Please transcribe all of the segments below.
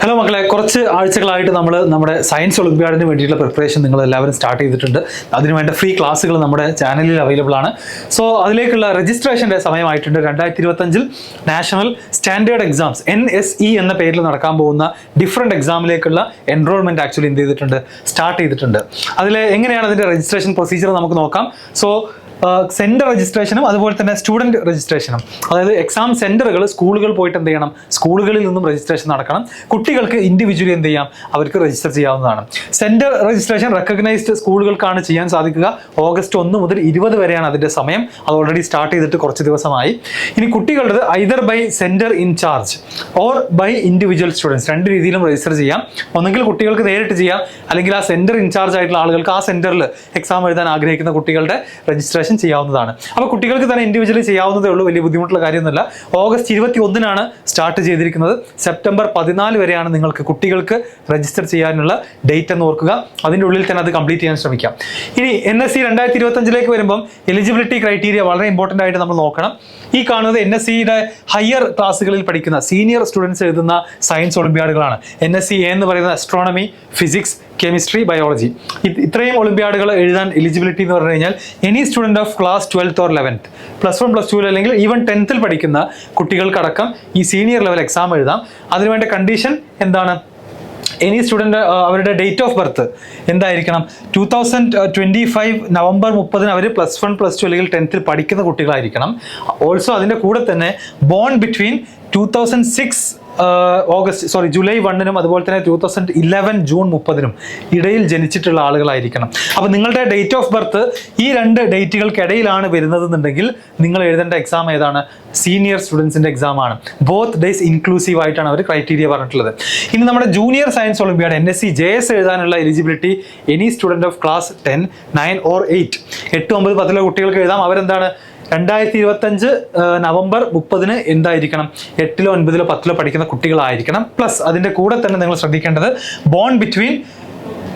Hello മക്കളെ, കുറച്ച് ആഴ്ചകളായിട്ട് നമ്മൾ നമ്മുടെ സയൻസ് ഒളിമ്പ്യാഡിന് വേണ്ടിയിട്ടുള്ള പ്രിപ്പറേഷൻ നിങ്ങൾ എല്ലാവരും സ്റ്റാർട്ട് ചെയ്തിട്ടുണ്ട്. അതിനുവേണ്ട ഫ്രീ ക്ലാസ്സുകൾ നമ്മുടെ ചാനലിൽ അവൈലബിൾ ആണ്. സോ അതിലേക്കുള്ള രജിസ്ട്രേഷൻ്റെ സമയമായിട്ടുണ്ട്. 2025 നാഷണൽ സ്റ്റാൻഡേർഡ് എക്സാംസ് NSE എന്ന പേരിൽ നടക്കാൻ പോകുന്ന ഡിഫറെൻറ്റ് എക്സാമിലേക്കുള്ള എൻറോൾമെൻറ്റ് ആക്ച്വലി എന്ത് ചെയ്തിട്ടുണ്ട്, സ്റ്റാർട്ട് ചെയ്തിട്ടുണ്ട്. അതിൽ എങ്ങനെയാണ് അതിൻ്റെ രജിസ്ട്രേഷൻ പ്രൊസീജിയർ നമുക്ക് നോക്കാം. സോ സെൻറ്റർ രജിസ്ട്രേഷനും അതുപോലെ തന്നെ സ്റ്റുഡൻറ്റ് രജിസ്ട്രേഷനും, അതായത് എക്സാം സെൻറ്ററുകൾ സ്കൂളുകൾ പോയിട്ട് എന്ത് ചെയ്യണം, സ്കൂളുകളിൽ നിന്നും രജിസ്ട്രേഷൻ നടക്കണം. കുട്ടികൾക്ക് ഇൻഡിവിജ്വലി എന്ത് ചെയ്യാം, അവർക്ക് രജിസ്റ്റർ ചെയ്യാവുന്നതാണ്. സെൻറ്റർ രജിസ്ട്രേഷൻ റെക്കഗ്നൈസ്ഡ് സ്കൂളുകൾക്കാണ് ചെയ്യാൻ സാധിക്കുക. ഓഗസ്റ്റ് 1 മുതൽ 20 വരെയാണ് അതിൻ്റെ സമയം. അത് ഓൾറെഡി സ്റ്റാർട്ട് ചെയ്തിട്ട് കുറച്ച് ദിവസമായി. ഇനി കുട്ടികളുടെ either by centre incharge or by individual students, രണ്ട് രീതിയിലും രജിസ്റ്റർ ചെയ്യാം. ഒന്നെങ്കിൽ കുട്ടികൾക്ക് നേരിട്ട് ചെയ്യാം, അല്ലെങ്കിൽ ആ സെൻറ്റർ ഇൻചാർജ് ആയിട്ടുള്ള ആളുകൾക്ക് ആ സെൻറ്ററിൽ എക്സാം എഴുതാൻ ആഗ്രഹിക്കുന്ന കുട്ടികളുടെ രജിസ്ട്രേഷൻ ചെയ്യാവുന്നതാണ്. അപ്പോൾ കുട്ടികൾക്ക് തന്നെ ഇൻഡിവിജ്വലി ചെയ്യാവുന്നതേ ഉള്ളൂ, വലിയ ബുദ്ധിമുട്ടുള്ള കാര്യമൊന്നുമില്ല. ഓഗസ്റ്റ് 21 സ്റ്റാർട്ട് ചെയ്തിരിക്കുന്നത്. സെപ്റ്റംബർ 14 വരെയാണ് നിങ്ങൾക്ക് കുട്ടികൾക്ക് രജിസ്റ്റർ ചെയ്യാനുള്ള ഡേറ്റ് എന്ന് ഓർക്കുക. അതിൻ്റെ ഉള്ളിൽ തന്നെ അത് കംപ്ലീറ്റ് ചെയ്യാൻ ശ്രമിക്കാം. ഇനി NSE 2025 വരുമ്പം എലിജിബിലിറ്റി ക്രൈറ്റീരിയ വളരെ ഇമ്പോർട്ടൻ്റ് ആയിട്ട് നമ്മൾ നോക്കണം. ഈ കാണുന്നത് NSEയുടെ ഹയർ ക്ലാസ്സുകളിൽ പഠിക്കുന്ന സീനിയർ സ്റ്റുഡൻസ് എഴുതുന്ന സയൻസ് ഒളിമ്പ്യാഡുകളാണ്. NSE എന്ന് പറയുന്നത് അസ്ട്രോണമി, ഫിസിക്സ്, കെമിസ്ട്രി, ബയോളജി. ഇത്രയും ഒളിമ്പ്യാഡുകൾ എഴുതാൻ എലിജിബിലിറ്റി എന്ന് പറഞ്ഞു കഴിഞ്ഞാൽ any student of class 12th or 11th, +1 +2 അല്ലെങ്കിൽ ഈവൻ 10th പഠിക്കുന്ന കുട്ടികൾക്കടക്കം ഈ സീനിയർ ലെവൽ എക്സാം എഴുതാം. അതിനുവേണ്ട കണ്ടീഷൻ എന്താണ്? എനി സ്റ്റുഡൻറ്റ് അവരുടെ ഡേറ്റ് ഓഫ് ബർത്ത് എന്തായിരിക്കണം? 2025 നവംബർ 30 അവർ +1 +2 അല്ലെങ്കിൽ 10th പഠിക്കുന്ന കുട്ടികളായിരിക്കണം. ഓൾസോ അതിൻ്റെ കൂടെ തന്നെ ബോൺ ബിറ്റ്വീൻ 2006 ജൂലൈ 1 അതുപോലെ തന്നെ 2011 ജൂൺ 30 ഇടയിൽ ജനിച്ചിട്ടുള്ള ആളുകളായിരിക്കണം. അപ്പോൾ നിങ്ങളുടെ ഡേറ്റ് ഓഫ് ബർത്ത് ഈ രണ്ട് ഡേറ്റുകൾക്കിടയിലാണ് വരുന്നതെന്നുണ്ടെങ്കിൽ നിങ്ങൾ എഴുതേണ്ട എക്സാം ഏതാണ്? സീനിയർ സ്റ്റുഡൻസിൻ്റെ എക്സാം ആണ്. ബോത്ത് ഡേയ്സ് ഇൻക്ലൂസീവ് ആയിട്ടാണ് അവർ ക്രൈറ്റീരിയ പറഞ്ഞിട്ടുള്ളത്. ഇനി നമ്മുടെ junior science Olympiad NSE JS എഴുതാനുള്ള eligibility any student of class 10, 9 or 8, 8, 9, 10 കുട്ടികൾക്ക് എഴുതാം. അവരെന്താണ് 2025 നവംബർ 30 എന്തായിരിക്കണം? 8, 9, 10 പഠിക്കുന്ന കുട്ടികളായിരിക്കണം. പ്ലസ് അതിൻ്റെ കൂടെ തന്നെ നിങ്ങൾ ശ്രദ്ധിക്കേണ്ടത് ബോൺ ബിറ്റ്വീൻ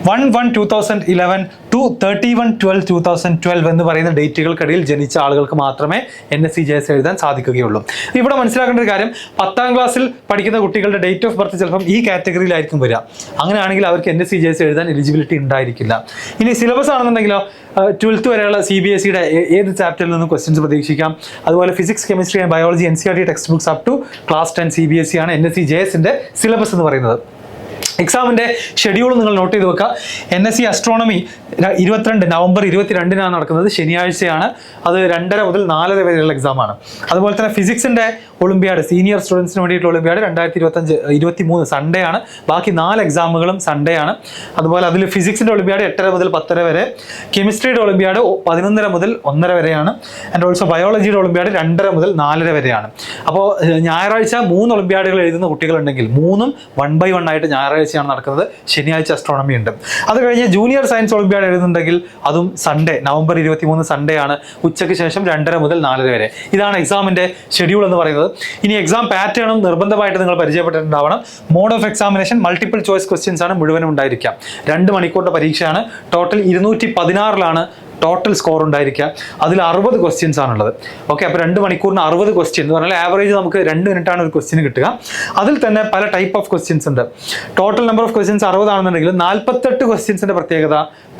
1/1/2011 to 31/12/2012 എന്ന് പറയുന്ന ഡേറ്റുകൾക്കിടയിൽ ജനിച്ച ആളുകൾക്ക് മാത്രമേ NSE JS എഴുതാൻ സാധിക്കുകയുള്ളൂ. ഇവിടെ മനസ്സിലാക്കേണ്ട ഒരു കാര്യം, 10th ക്ലാസ്സിൽ പഠിക്കുന്ന കുട്ടികളുടെ ഡേറ്റ് ഓഫ് ബർത്ത് ചിലപ്പം ഈ കാറ്റഗറിയിലായിരിക്കും വരിക. അങ്ങനെയാണെങ്കിൽ അവർക്ക് NSE JS എഴുതാൻ എലിജിബിലിറ്റി ഉണ്ടായിരിക്കില്ല. ഇനി സിലബസ് ആണെന്നുണ്ടെങ്കിലോ 12th വരെയുള്ള CBSEയുടെ ഏത് ചാപ്റ്ററിൽ നിന്നും ക്വസ്റ്റ്യൻസ് പ്രതീക്ഷിക്കാം. അതുപോലെ physics, chemistry and biology NCERT text books up to class 10 CBSE ആണ് NSE JSന്റെ സിലബസ് എന്ന് പറയുന്നത്. എക്സാമിൻ്റെ ഷെഡ്യൂൾ നിങ്ങൾ നോട്ട് ചെയ്ത് വെക്കുക. NSE അസ്ട്രോണമി 22 നവംബർ 22 നടക്കുന്നത്, ശനിയാഴ്ചയാണ്. അത് 2:30 മുതൽ 4:30 വരെയുള്ള എക്സാമാണ്. അതുപോലെ തന്നെ ഫിസിക്സിൻ്റെ ഒളിമ്പ്യാഡ് സീനിയർ സ്റ്റുഡൻസിന് വേണ്ടിയിട്ടുള്ള ഒളിമ്പ്യാഡ് 2023 സൺഡേ ആണ്. ബാക്കി 4 എക്സാമുകളും സൺഡേ ആണ്. അതുപോലെ അതിൽ ഫിസിക്സിൻ്റെ ഒളിമ്പ്യാഡ് 8:30 മുതൽ 10:30 വരെ, കെമിസ്ട്രിയുടെ ഒളിമ്പ്യാഡ് 11:30 മുതൽ 1:30 വരെയാണ്. ആൻഡ് ഓൾസോ ബയോളജിയുടെ ഒളിമ്പ്യാഡ് 2:30 മുതൽ 4:30 വരെയാണ്. അപ്പോൾ ഞായറാഴ്ച 3 ഒളിമ്പ്യാഡുകൾ എഴുതുന്ന കുട്ടികളുണ്ടെങ്കിൽ 3ഉം 1 by 1 ആയിട്ട് ഞായറാഴ്ചയാണ് നടക്കുന്നത്. ശനിയാഴ്ച അസ്ട്രോണമി ഉണ്ട്. അത് കഴിഞ്ഞ് ജൂനിയർ സയൻസ് ഒളിമ്പ്യാഡ് എഴുതുന്നുണ്ടെങ്കിൽ അതും സൺഡേ നവംബർ 23 സൺഡേ ആണ്. ഉച്ചയ്ക്ക് ശേഷം 2:30 മുതൽ 4:30 വരെ. ഇതാണ് എക്സാമിൻ്റെ ഷെഡ്യൂൾ എന്ന് പറയുന്നത്. ഇനി എക്സാം പാറ്റേണും നിർബന്ധമായിട്ട് നിങ്ങൾ പരിചയപ്പെട്ടിട്ടുണ്ടാവണം. Mode of examination multiple choice questions ആണ് മുഴുവനും ഉണ്ടായിരിക്കാം. 2 മണിക്കൂറിൻ്റെ പരീക്ഷയാണ്. ടോട്ടൽ 216 ടോട്ടൽ സ്കോർ ഉണ്ടായിരിക്കുക. അതിൽ 60 ക്വസ്റ്റ്യൻസ് ആണുള്ളത്. ഓക്കെ, അപ്പോൾ 2 മണിക്കൂറിന് 60 ക്വസ്റ്റ്യൻ എന്ന് പറഞ്ഞാൽ ആവറേജ് നമുക്ക് 2 മിനിറ്റാണ് ഒരു ക്വസ്റ്റ്യൻ കിട്ടുക. അതിൽ തന്നെ പല ടൈപ്പ് ഓഫ് ക്വസ്റ്റ്യൻസ് ഉണ്ട്. ടോട്ടൽ നമ്പർ ഓഫ് ക്വസ്റ്റ്യൻസ് 60 ആണെന്നുണ്ടെങ്കിൽ 48 ക്വസ്റ്റ്യൻസിൻ്റെ പ്രത്യേകത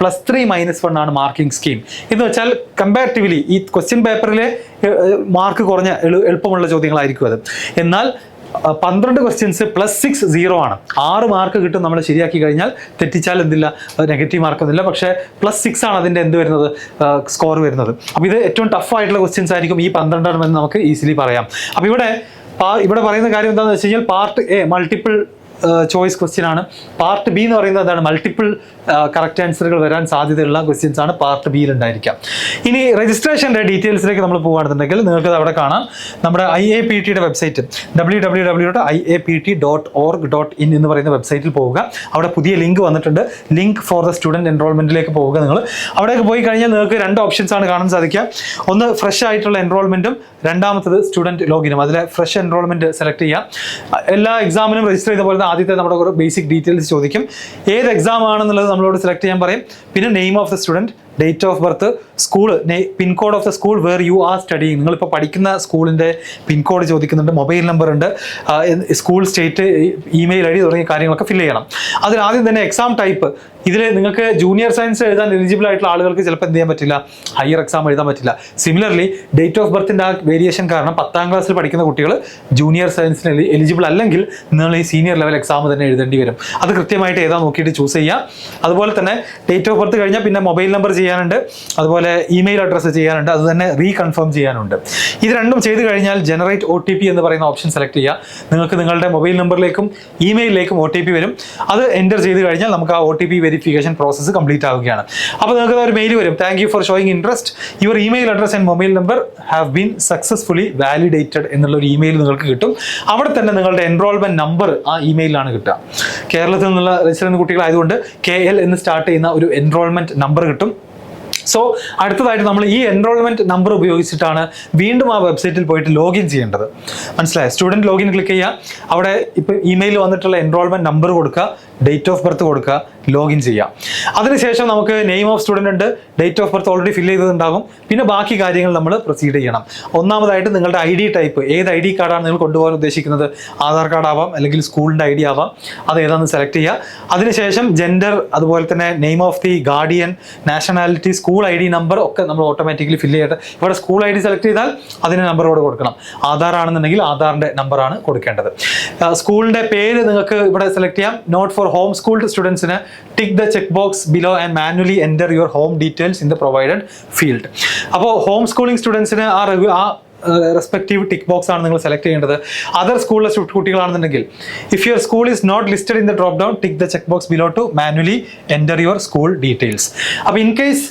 +3 -1 ആണ് മാർക്കിംഗ് സ്കീം. എന്ന് വെച്ചാൽ കമ്പാരിറ്റീവ്ലി ഈ ക്വസ്റ്റ്യൻ പേപ്പറിലെ മാർക്ക് കുറഞ്ഞ എളുപ്പമുള്ള ചോദ്യങ്ങളായിരിക്കും അത്. എന്നാൽ 12 ക്വസ്റ്റ്യൻസ് +6 0 ആണ്. 6 മാർക്ക് കിട്ടും നമ്മൾ ശരിയാക്കി കഴിഞ്ഞാൽ. തെറ്റിച്ചാൽ എന്തില്ല, നെഗറ്റീവ് മാർക്കൊന്നുമില്ല. പക്ഷേ +6 ആണ് അതിൻ്റെ എന്ത് വരുന്നത്, സ്കോർ വരുന്നത്. അപ്പോൾ ഇത് ഏറ്റവും ടഫ് ആയിട്ടുള്ള ക്വസ്റ്റ്യൻസ് ആയിരിക്കും ഈ 12 എന്ന് നമുക്ക് ഈസിലി പറയാം. അപ്പോൾ ഇവിടെ പറയുന്ന കാര്യം എന്താണെന്ന് വെച്ച് കഴിഞ്ഞാൽ part A multiple choice question ആണ്. പാർട്ട് B എന്ന് പറയുന്നത് എന്താണ്, മൾട്ടിപ്പിൾ കറക്റ്റ് ആൻസറുകൾ വരാൻ സാധ്യതയുള്ള ക്വസ്റ്റ്യൻസ് ആണ് പാർട്ട് ബിയിൽ ഉണ്ടായിരിക്കാം. ഇനി രജിസ്ട്രേഷൻ്റെ ഡീറ്റെയിൽസിലേക്ക് നമ്മൾ പോകുകയാണെന്നുണ്ടെങ്കിൽ നിങ്ങൾക്ക് അവിടെ കാണാം. നമ്മുടെ IAPTയുടെ വെബ്സൈറ്റ് www.iapt.org.in എന്ന് പറയുന്ന വെബ്സൈറ്റിൽ പോവുക. അവിടെ പുതിയ ലിങ്ക് വന്നിട്ടുണ്ട്, ലിങ്ക് ഫോർ ദ സ്റ്റുഡൻറ്റ് എൻറോൾമെൻറ്റിലേക്ക് പോവുക. നിങ്ങൾ അവിടേക്ക് പോയി കഴിഞ്ഞാൽ നിങ്ങൾക്ക് 2 ഓപ്ഷൻസ് ആണ് കാണാൻ സാധിക്കുക. ഒന്ന് ഫ്രഷ് ആയിട്ടുള്ള എൻറോൾമെൻറ്റും, രണ്ടാമത്തത് സ്റ്റുഡൻറ്റ് ലോഗിനും. അതിലെ ഫ്രഷ് എൻറോൾമെൻറ്റ് സെലക്ട് ചെയ്യാം. എല്ലാ എക്സാമിനും രജിസ്റ്റർ ചെയ്ത പോലെ ആദ്യത്തെ നമ്മുടെ ഒരു ബേസിക് ഡീറ്റെയിൽസ് ചോദിക്കും. ഏത് എക്സാം ആണെന്നുള്ളത് നമ്മളോട് സെലക്ട് ചെയ്യാൻ പറയും. പിന്നെ name of the student, date of birth, school, pin code of the school where you are studying, നിങ്ങളിപ്പോൾ പഠിക്കുന്ന സ്കൂളിൻ്റെ പിൻകോഡ് ചോദിക്കുന്നുണ്ട്, മൊബൈൽ നമ്പർ ഉണ്ട്, school state, email I D തുടങ്ങിയ കാര്യങ്ങളൊക്കെ ഫില്ല് ചെയ്യണം. അതിൽ ആദ്യം തന്നെ എക്സാം ടൈപ്പ്. ഇതിൽ നിങ്ങൾക്ക് ജൂനിയർ സയൻസ് എഴുതാൻ എലിജിബിൾ ആയിട്ടുള്ള ആളുകൾക്ക് ചിലപ്പോൾ എന്ത് ചെയ്യാൻ പറ്റില്ല, ഹയർ എക്സാം എഴുതാൻ പറ്റില്ല. സിമിലർലി ഡേറ്റ് ഓഫ് ബർത്തിൻ്റെ ആ വേരിയേഷൻ കാരണം 10ാം ക്ലാസ്സിൽ പഠിക്കുന്ന കുട്ടികൾ ജൂനിയർ സയൻസിന് എലിജിബിൾ അല്ലെങ്കിൽ നിങ്ങൾ ഈ സീനിയർ ലെവൽ എക്സാം തന്നെ എഴുതേണ്ടി വരും. അത് കൃത്യമായിട്ട് ഏതാ നോക്കിയിട്ട് ചൂസ് ചെയ്യാം. അതുപോലെ തന്നെ ഡേറ്റ് ഓഫ് ബർത്ത് കഴിഞ്ഞാൽ പിന്നെ മൊബൈൽ നമ്പർ ചെയ്യാനുണ്ട്, അതുപോലെ ഇമെയിൽ അഡ്രസ്സ് ചെയ്യാനുണ്ട്, അത് തന്നെ റീകൺഫേം ചെയ്യാനുണ്ട്. ഇത് രണ്ടും ചെയ്ത് കഴിഞ്ഞാൽ ജനറേറ്റ് OTP എന്ന് പറയുന്ന ഓപ്ഷൻ സെലക്ട് ചെയ്യുക. നിങ്ങൾക്ക് നിങ്ങളുടെ മൊബൈൽ നമ്പറിലേക്കും ഇമെയിലിലേക്കും OTP വരും. അത് എൻ്റർ ചെയ്ത് കഴിഞ്ഞാൽ നമുക്ക് ആ OTP വെരിഫിക്കേഷൻ പ്രോസസ്സ് കംപ്ലീറ്റ് ആവുകയാണ്. അപ്പോൾ നിങ്ങൾക്ക് ഒരു മെയിൽ വരും, thank you for showing interest, your email address and mobile number have been successfully validated എന്നുള്ള ഒരു ഇമെയിൽ നിങ്ങൾക്ക് കിട്ടും. അവിടെ തന്നെ നിങ്ങളുടെ എൻറോൾമെന്റ് നമ്പർ ആ ഇമെയിലാണ് കിട്ടുക. കേരളത്തിൽ നിന്നുള്ള രജിസ്റ്റർ ചെയ്യുന്ന കുട്ടികളായതുകൊണ്ട് KL എന്ന് സ്റ്റാർട്ട് ചെയ്യുന്ന ഒരു എൻറോൾമെന്റ് നമ്പർ കിട്ടും. സോ അടുത്തതായിട്ട് നമ്മൾ ഈ എൻറോൾമെന്റ് നമ്പർ ഉപയോഗിച്ചിട്ടാണ് വീണ്ടും ആ വെബ്സൈറ്റിൽ പോയിട്ട് ലോഗിൻ ചെയ്യേണ്ടത്. മനസ്സിലായോ? സ്റ്റുഡൻറ്റ് ലോഗിൻ ക്ലിക്ക് ചെയ്യുക, അവിടെ ഇപ്പോൾ ഇമെയിൽ വന്നിട്ടുള്ള എൻറോൾമെന്റ് നമ്പർ കൊടുക്കുക, ഡേറ്റ് ഓഫ് ബർത്ത് കൊടുക്കുക, ലോഗിൻ ചെയ്യാം. അതിനുശേഷം നമുക്ക് നെയിം ഓഫ് സ്റ്റുഡൻറ്റ് ഉണ്ട്, date of birth already fill ചെയ്തതുണ്ടാകും. പിന്നെ ബാക്കി കാര്യങ്ങൾ നമ്മൾ പ്രൊസീഡ് ചെയ്യണം. ഒന്നാമതായിട്ട് നിങ്ങളുടെ ID ടൈപ്പ്, ഏത് ID കാർഡാണ് നിങ്ങൾ കൊണ്ടുപോകാൻ ഉദ്ദേശിക്കുന്നത്, ആധാർ കാർഡ് ആവാം അല്ലെങ്കിൽ സ്കൂളിൻ്റെ ID ആവാം, അത് ഏതാണെന്ന് സെലക്ട് ചെയ്യുക. അതിനുശേഷം ജെൻഡർ, അതുപോലെ തന്നെ name of the guardian, nationality, school ID number ഒക്കെ നമ്മൾ ഓട്ടോമാറ്റിക്കലി ഫില്ല് ചെയ്തിട്ട് ഇവിടെ സ്കൂൾ ID സെലക്ട് ചെയ്താൽ അതിന് നമ്പർ ഇവിടെ കൊടുക്കണം. ആധാർ ആണെന്നുണ്ടെങ്കിൽ ആധാറിൻ്റെ നമ്പറാണ് കൊടുക്കേണ്ടത്. സ്കൂളിൻ്റെ പേര് നിങ്ങൾക്ക് ഇവിടെ സെലക്ട് ചെയ്യാം. നോട്ട് ഫോർ ഹോം സ്കൂൾഡ് സ്റ്റുഡൻസിന് tick the check box below and manually enter your home details in the provided field. അപ്പോൾ ഹോം സ്കൂളിംഗ് സ്റ്റുഡൻസിന് ആ റെസ്പെക്റ്റീവ് ടിക്ക് ബോക്സ് ആണ് നിങ്ങൾ സെലക്ട് ചെയ്യേണ്ടത്. അതർ സ്കൂളിലെ കുട്ടികളാണെന്നുണ്ടെങ്കിൽ if your school is not listed in the drop down tick the check box below to manually enter your school details. അപ്പോൾ in case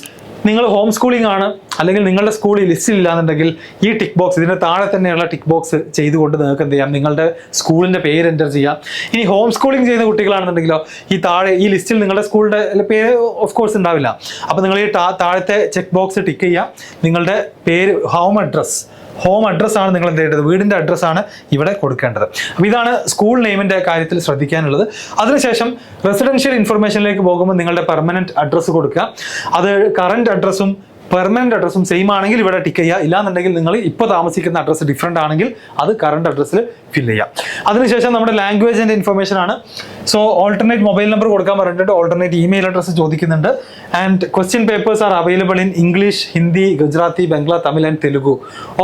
നിങ്ങൾ ഹോം സ്കൂളിംഗ് ആണ് അല്ലെങ്കിൽ നിങ്ങളുടെ സ്കൂളിൽ ലിസ്റ്റിൽ ഇല്ലാന്നുണ്ടെങ്കിൽ ഈ ടിക്ക് ബോക്സ്, ഇതിൻ്റെ താഴെ തന്നെയുള്ള ടിക്ക് ബോക്സ് ചെയ്തുകൊണ്ട് നിങ്ങൾക്ക് എന്ത് ചെയ്യാം, നിങ്ങളുടെ സ്കൂളിൻ്റെ പേര് എൻ്റർ ചെയ്യാം. ഇനി ഹോം സ്കൂളിംഗ് ചെയ്യുന്ന കുട്ടികളാണെന്നുണ്ടെങ്കിലോ ഈ ലിസ്റ്റിൽ നിങ്ങളുടെ സ്കൂളിൻ്റെ പേര് ഓഫ് കോഴ്സ് ഉണ്ടാവില്ല. അപ്പോൾ നിങ്ങൾ ഈ താഴത്തെ ചെക്ക് ബോക്സ് ടിക്ക് ചെയ്യുക, നിങ്ങളുടെ പേര്, ഹോം അഡ്രസ്സാണ് നിങ്ങൾ എന്ത് ചെയ്യേണ്ടത്, വീടിൻ്റെ അഡ്രസ്സാണ് ഇവിടെ കൊടുക്കേണ്ടത്. അപ്പോൾ ഇതാണ് സ്കൂൾ നെയിമിൻ്റെ കാര്യത്തിൽ ശ്രദ്ധിക്കാനുള്ളത്. അതിനുശേഷം റെസിഡൻഷ്യൽ ഇൻഫർമേഷനിലേക്ക് പോകുമ്പോൾ നിങ്ങളുടെ പെർമനൻറ്റ് അഡ്രസ്സ് കൊടുക്കുക. അത് കറൻറ്റ് അഡ്രസ്സും പെർമനന്റ് അഡ്രസ്സും സെയിം ആണെങ്കിൽ ഇവിടെ ടിക്ക് ചെയ്യുക. ഇല്ലാന്നുണ്ടെങ്കിൽ നിങ്ങൾ ഇപ്പോൾ താമസിക്കുന്ന അഡ്രസ്സ് ഡിഫറെൻ്റ് ആണെങ്കിൽ അത് കറണ്ട് അഡ്രസ്സിൽ ഫില്ല് ചെയ്യാം. അതിനുശേഷം നമ്മുടെ ലാംഗ്വേജിൻ്റെ ഇൻഫർമേഷൻ ആണ്. സോ ഓൾട്ടർനേറ്റ് മൊബൈൽ നമ്പർ കൊടുക്കാൻ പറഞ്ഞിട്ടുണ്ട്, ഓൾട്ടർനേറ്റ് ഇമെയിൽ അഡ്രസ്സ് ചോദിക്കുന്നുണ്ട്. And question papers are available in English, Hindi, Gujarati, Bangla, Tamil and Telugu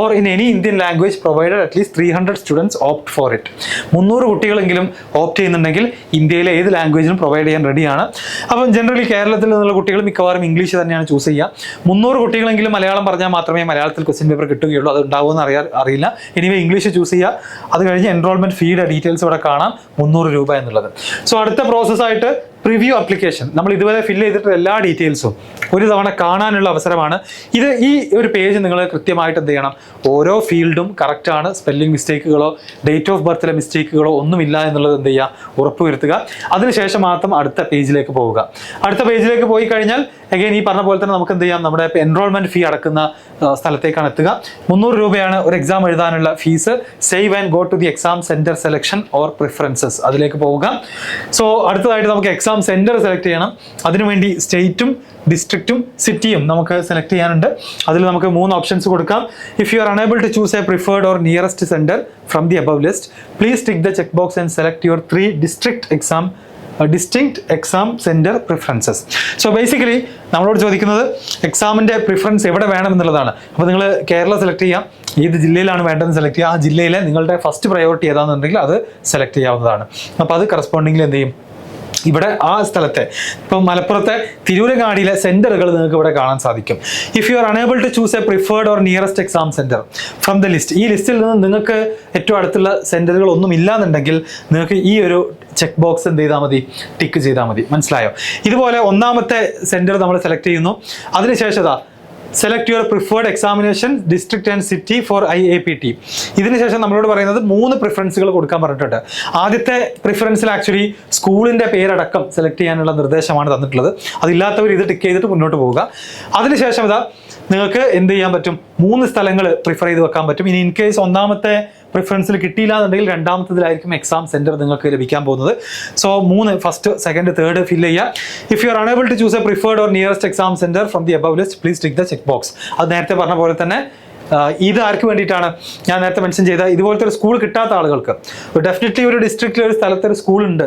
or in any Indian language provided at least 300 students opt for it. 300 കുട്ടികളെങ്കിലും ഓപ്റ്റ് ചെയ്യുന്നുണ്ടെങ്കിൽ ഇന്ത്യയിലെ ഏത് ലാംഗ്വേജിനും പ്രൊവൈഡ് ചെയ്യാൻ റെഡിയാണ്. അപ്പം ജനറലി കേരളത്തിൽ നിന്നുള്ള കുട്ടികൾ മിക്കവാറും ഇംഗ്ലീഷ് തന്നെയാണ് ചൂസ് ചെയ്യുക. 300 കുട്ടികളെങ്കിലും മലയാളം പറഞ്ഞാൽ മാത്രമേ മലയാളത്തിൽ ക്വസ്റ്റ്യൻ പേപ്പർ കിട്ടുകയുള്ളൂ. അത് ഉണ്ടാവുമെന്ന് അറിയില്ല. എനിവേ ഇംഗ്ലീഷ് ചൂസ് ചെയ്യുക. അത് കഴിഞ്ഞ് എൻറോൾമെന്റ് ഫീയുടെ ഡീറ്റെയിൽസ് ഇവിടെ കാണാം, 300 രൂപ എന്നുള്ളത്. സോ അടുത്ത പ്രോസസ്സായിട്ട് പ്രിവ്യൂ അപ്ലിക്കേഷൻ. നമ്മൾ ഇതുവരെ ഫില്ല് ചെയ്തിട്ടുള്ള എല്ലാ ഡീറ്റെയിൽസും ഒരു തവണ കാണാനുള്ള അവസരമാണ് ഇത്. ഈ ഒരു പേജ് നിങ്ങൾ കൃത്യമായിട്ട് എന്ത് ചെയ്യണം, ഓരോ ഫീൽഡും കറക്റ്റാണ്, സ്പെല്ലിംഗ് മിസ്റ്റേക്കുകളോ ഡേറ്റ് ഓഫ് ബർത്തിലെ മിസ്റ്റേക്കുകളോ ഒന്നുമില്ല എന്നുള്ളത് എന്ത് ചെയ്യുക, ഉറപ്പുവരുത്തുക. അതിനുശേഷം മാത്രം അടുത്ത പേജിലേക്ക് പോവുക. അടുത്ത പേജിലേക്ക് പോയി കഴിഞ്ഞാൽ അഗൈൻ ഈ പറഞ്ഞ പോലെ തന്നെ നമുക്ക് എന്ത് ചെയ്യാം, നമ്മുടെ എൻറോൾമെന്റ് ഫീ അടക്കുന്ന സ്ഥലത്തേക്കാണ് എത്തുക. 300 രൂപയാണ് ഒരു എക്സാം എഴുതാനുള്ള fees. Save and go to the exam centre selection or preferences, അതിലേക്ക് പോവുക. സോ അടുത്തതായിട്ട് നമുക്ക് എക്സാം സെന്റർ സെലക്ട് ചെയ്യണം. അതിനുവേണ്ടി സ്റ്റേറ്റും ഡിസ്ട്രിക്റ്റും സിറ്റിയും നമുക്ക് സെലക്ട് ചെയ്യാനുണ്ട്. അതിൽ നമുക്ക് 3 ഓപ്ഷൻസ് കൊടുക്കാം. If you are unable to choose a preferred or nearest centre from the above list please tick the check box and select your 3 distinct exam centre preferences. So basically നമ്മളോട് ചോദിക്കുന്നത് എക്സാമിൻ്റെ preference എവിടെ വേണമെന്നുള്ളതാണ്. അപ്പോൾ നിങ്ങൾ Kerala select ചെയ്യാം, ഏത് ജില്ലയിലാണ് വേണ്ടതെന്ന് സെലക്ട് ചെയ്യുക. ആ ജില്ലയിലെ നിങ്ങളുടെ ഫസ്റ്റ് പ്രയോറിറ്റി ഏതാണെന്നുണ്ടെങ്കിൽ അത് സെലക്ട് ചെയ്യാവുന്നതാണ്. അപ്പോൾ അത് കറസ്പോണ്ടിങ്ങിൽ എന്ത് ചെയ്യും, ഇവിടെ ആ സ്ഥലത്തെ, ഇപ്പം മലപ്പുറത്തെ തിരൂരങ്ങാടിയിലെ സെന്ററുകൾ നിങ്ങൾക്ക് ഇവിടെ കാണാൻ സാധിക്കും. If you are unable to choose a preferred or nearest exam centre from the list, ഈ ലിസ്റ്റിൽ നിന്ന് നിങ്ങൾക്ക് ഏറ്റവും അടുത്തുള്ള സെന്ററുകൾ ഒന്നും ഇല്ലാന്നുണ്ടെങ്കിൽ നിങ്ങൾക്ക് ഈ ഒരു ചെക്ക് ബോക്സ് എന്ത് ചെയ്താൽ മതി, ടിക്ക് ചെയ്താൽ മതി. മനസ്സിലായോ? ഇതുപോലെ ഒന്നാമത്തെ സെന്റർ നമ്മൾ സെലക്ട് ചെയ്യുന്നു. അതിനുശേഷം select your preferred examination district and city for IAPT. ഇതിനുശേഷം നമ്മളോട് പറയുന്നത് 3 പ്രിഫറൻസുകൾ കൊടുക്കാൻ പറഞ്ഞിട്ടുണ്ട്. ആദ്യത്തെ പ്രിഫറൻസിൽ ആക്ച്വലി സ്കൂളിൻ്റെ പേരടക്കം സെലക്ട് ചെയ്യാനുള്ള നിർദ്ദേശമാണ് തന്നിട്ടുള്ളത്. അതില്ലാത്തവർ ഇത് ടിക്ക് ചെയ്തിട്ട് മുന്നോട്ട് പോവുക. അതിനുശേഷം നിങ്ങൾക്ക് എന്ത് ചെയ്യാൻ പറ്റും, 3 സ്ഥലങ്ങൾ പ്രിഫർ ചെയ്ത് വെക്കാൻ പറ്റും. ഇനി ഇൻ കേസ് ഒന്നാമത്തെ പ്രിഫറൻസിൽ കിട്ടിയില്ല എന്നുണ്ടെങ്കിൽ രണ്ടാമത്തതിലായിരിക്കും എക്സാം സെന്റർ നിങ്ങൾക്ക് ലഭിക്കാൻ പോകുന്നത്. So 3 first, second, third fill ചെയ്യുക. If you are unable to choose a preferred or nearest exam centre from the above list, please tick the check box. അത് നേരത്തെ പറഞ്ഞ പോലെ തന്നെ ഇത് ആർക്ക് വേണ്ടിയിട്ടാണ്? ഞാൻ നേരത്തെ മെൻഷൻ ചെയ്ത ഇതുപോലത്തെ ഒരു സ്കൂൾ കിട്ടാത്ത ആളുകൾക്ക്, ഡെഫിനറ്റ്ലി ഒരു ഡിസ്ട്രിക്റ്റിൽ ഒരു സ്ഥലത്ത് ഒരു സ്കൂൾ ഉണ്ട്,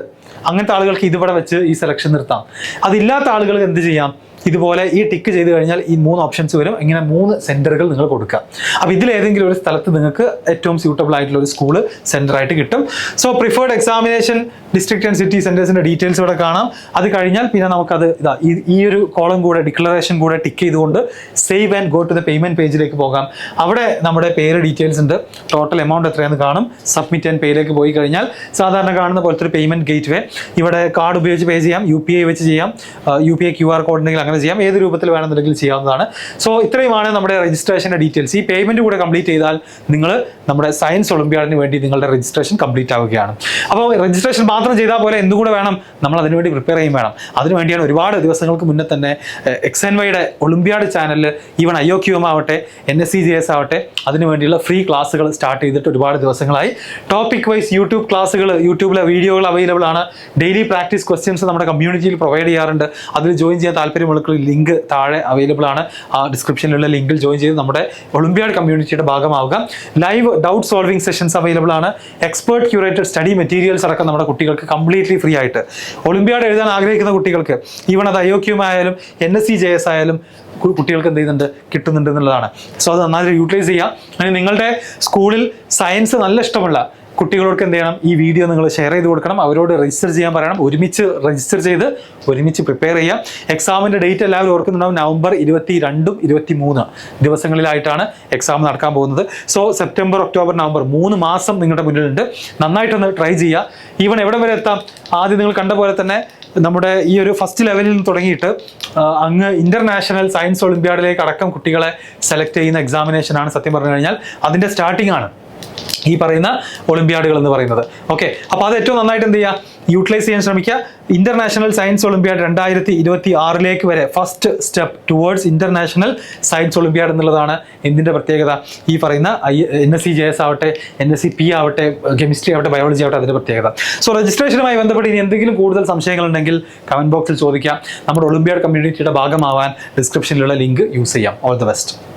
അങ്ങനത്തെ ആളുകൾക്ക് ഇതിവിടെ വെച്ച് ഈ സെലക്ഷൻ നിർത്താം. അതില്ലാത്ത ആളുകൾക്ക് എന്ത് ചെയ്യാം? ഇതുപോലെ ഈ ടിക്ക് ചെയ്ത് കഴിഞ്ഞാൽ ഈ 3 ഓപ്ഷൻസ് വരും. ഇങ്ങനെ 3 സെന്ററുകൾ നിങ്ങൾ കൊടുക്കുക. അപ്പോൾ ഇതിലേതെങ്കിലും ഒരു സ്ഥലത്ത് നിങ്ങൾക്ക് ഏറ്റവും സ്യൂട്ടബിൾ ആയിട്ടുള്ള ഒരു സ്കൂള് സെന്റർ ആയിട്ട് കിട്ടും. So preferred examination district and city സെന്റേഴ്സിന്റെ ഡീറ്റെയിൽസ് ഇവിടെ കാണാം. അത് കഴിഞ്ഞാൽ പിന്നെ നമുക്കത് ഈ ഒരു കോളം കൂടെ ഡിക്ലറേഷൻ കൂടെ ടിക്ക് ചെയ്തുകൊണ്ട് save and go to the payment പേജിലേക്ക് പോകാം. അവിടെ നമ്മുടെ പേര് ഡീറ്റെയിൽസ് ഉണ്ട്, ടോട്ടൽ എമൗണ്ട് എത്രയാണെന്ന് കാണും. സബ്മിറ്റ് ആൻഡ് പേയിലേക്ക് പോയി കഴിഞ്ഞാൽ സാധാരണ കാണുന്ന പോലത്തെ ഒരു പേയ്മെന്റ് ഗേറ്റ് വേ, ഇവിടെ കാർഡ് ഉപയോഗിച്ച് പേ ചെയ്യാം, UPI വെച്ച് ചെയ്യാം, UPI QR കോഡ് ഉണ്ടെങ്കിൽ അങ്ങനെ ചെയ്യാം, ഏത് രൂപത്തിൽ വേണമെന്നുണ്ടെങ്കിൽ ചെയ്യാവുന്നതാണ്. സോ ഇത്രയുമാണ് നമ്മുടെ രജിസ്ട്രേഷന്റെ ഡീറ്റെയിൽസ്. ഈ പേയ്മെന്റ് കൂടെ കംപ്ലീറ്റ് ചെയ്താൽ നിങ്ങൾ നമ്മുടെ സയൻസ് ഒളിമ്പ്യാഡിന് വേണ്ടി നിങ്ങളുടെ രജിസ്ട്രേഷൻ കംപ്ലീറ്റ് ആവുകയാണ്. അപ്പോൾ രജിസ്ട്രേഷൻ മാത്രം ചെയ്താൽ പോലെ എന്തുകൂടെ വേണം? നമ്മൾ അതിനുവേണ്ടി പ്രിപ്പയർ ചെയ്യും വേണം. അതിനുവേണ്ടിയാണ് ഒരുപാട് ദിവസങ്ങൾക്ക് മുന്നേ തന്നെ XNYയുടെ ഒളിമ്പ്യാഡ് ചാനലിൽ ഈവൻ IOQM ആവട്ടെ, NSCGS ആവട്ടെ, അതിനുവേണ്ടിയുള്ള ഫ്രീ ക്ലാസ്സുകൾ സ്റ്റാർട്ട് ചെയ്തിട്ട് ഒരുപാട് ദിവസങ്ങളായി. ടോപ്പിക് വൈസ് യൂട്യൂബ് ക്ലാസ്സുകൾ, യൂട്യൂബിലെ വീഡിയോകൾ അവൈലബിൾ ആണ്. ഡെയിലി പ്രാക്ടീസ് ക്വസ്റ്റ്യൻസ് നമ്മുടെ കമ്മ്യൂണിറ്റിയിൽ പ്രൊവൈഡ് ചെയ്യാറുണ്ട്. അതിൽ ജോയിൻ ചെയ്യാൻ താല്പര്യമുള്ള ലിങ്ക് താഴെ അവൈലബിൾ ആണ്. ആ ഡിസ്ക്രിപ്ഷനിലുള്ള ലിങ്കിൽ ജോയിൻ ചെയ്ത് നമ്മുടെ ഒളിമ്പ്യാഡ് കമ്മ്യൂണിറ്റിയുടെ ഭാഗമാവുക. Live doubt solving sessions available ആണ്. എക്സ്പേർട്ട് ക്യൂറേറ്റഡ് സ്റ്റഡി മെറ്റീരിയൽസ് അടക്കം നമ്മുടെ കുട്ടികൾക്ക് കംപ്ലീറ്റ്ലി ഫ്രീ ആയിട്ട്, ഒളിമ്പ്യാഡ് എഴുതാൻ ആഗ്രഹിക്കുന്ന കുട്ടികൾക്ക്, ഈവൺ അത് IOQM ആയാലും NSCGS ആയാലും കുട്ടികൾക്ക് എന്ത് ചെയ്യുന്നുണ്ട്, കിട്ടുന്നുണ്ട് എന്നുള്ളതാണ്. സോ അത് നന്നായി യൂട്ടിലൈസ് ചെയ്യാം. അങ്ങനെ നിങ്ങളുടെ സ്കൂളിൽ സയൻസ് നല്ല ഇഷ്ടമുള്ള കുട്ടികളോട് എന്ത് ചെയ്യണം? ഈ വീഡിയോ നിങ്ങൾ ഷെയർ ചെയ്ത് കൊടുക്കണം, അവരോട് രജിസ്റ്റർ ചെയ്യാൻ പറയണം. ഒരുമിച്ച് രജിസ്റ്റർ ചെയ്ത് ഒരുമിച്ച് പ്രിപ്പയർ ചെയ്യാം. എക്സാമിൻ്റെ ഡേറ്റ് എല്ലാവരും ഓർക്കുന്നുണ്ടാവും. നവംബർ 22, 23 ദിവസങ്ങളിലായിട്ടാണ് എക്സാം നടക്കാൻ പോകുന്നത്. സോ സെപ്റ്റംബർ, ഒക്ടോബർ, നവംബർ 3 മാസം നിങ്ങളുടെ മുന്നിലുണ്ട്. നന്നായിട്ടൊന്ന് ട്രൈ ചെയ്യുക. ഈവൻ എവിടെ വരെ എത്താം? ആദ്യം നിങ്ങൾ കണ്ട പോലെ തന്നെ നമ്മുടെ ഈ ഒരു ഫസ്റ്റ് ലെവലിൽ നിന്ന് തുടങ്ങിയിട്ട് അങ്ങ് ഇന്റർനാഷണൽ സയൻസ് ഒളിമ്പ്യാഡിലേക്ക് അടക്കം കുട്ടികളെ സെലക്ട് ചെയ്യുന്ന എക്സാമിനേഷനാണ് സത്യം പറഞ്ഞു കഴിഞ്ഞാൽ അതിൻ്റെ സ്റ്റാർട്ടിംഗ് ആണ് ഈ പറയുന്ന ഒളിമ്പ്യാഡുകൾ എന്ന് പറയുന്നത്. ഓക്കെ, അപ്പോൾ അത് ഏറ്റവും നന്നായിട്ട് എന്ത് ചെയ്യുക? യൂട്ടിലൈസ് ചെയ്യാൻ ശ്രമിക്കുക. ഇന്റർനാഷണൽ സയൻസ് ഒളിമ്പ്യാഡ് 2026 വരെ first step towards international science Olympiad എന്നുള്ളതാണ് എന്തിൻ്റെ പ്രത്യേകത? ഈ പറയുന്ന NSCGS ആവട്ടെ, NSCP ആവട്ടെ, കെമിസ്ട്രി ആവട്ടെ, ബയോളജി ആവട്ടെ, അതിൻ്റെ പ്രത്യേകത. സോ രജിസ്ട്രേഷനുമായി ബന്ധപ്പെട്ട് ഇനി എന്തെങ്കിലും കൂടുതൽ സംശയങ്ങളുണ്ടെങ്കിൽ കമന്റ് ബോക്സിൽ ചോദിക്കാം. നമ്മുടെ ഒളിമ്പ്യാഡ് കമ്മ്യൂണിറ്റിയുടെ ഭാഗമാവാൻ ഡിസ്ക്രിപ്ഷനിലുള്ള ലിങ്ക് യൂസ് ചെയ്യാം. All the best.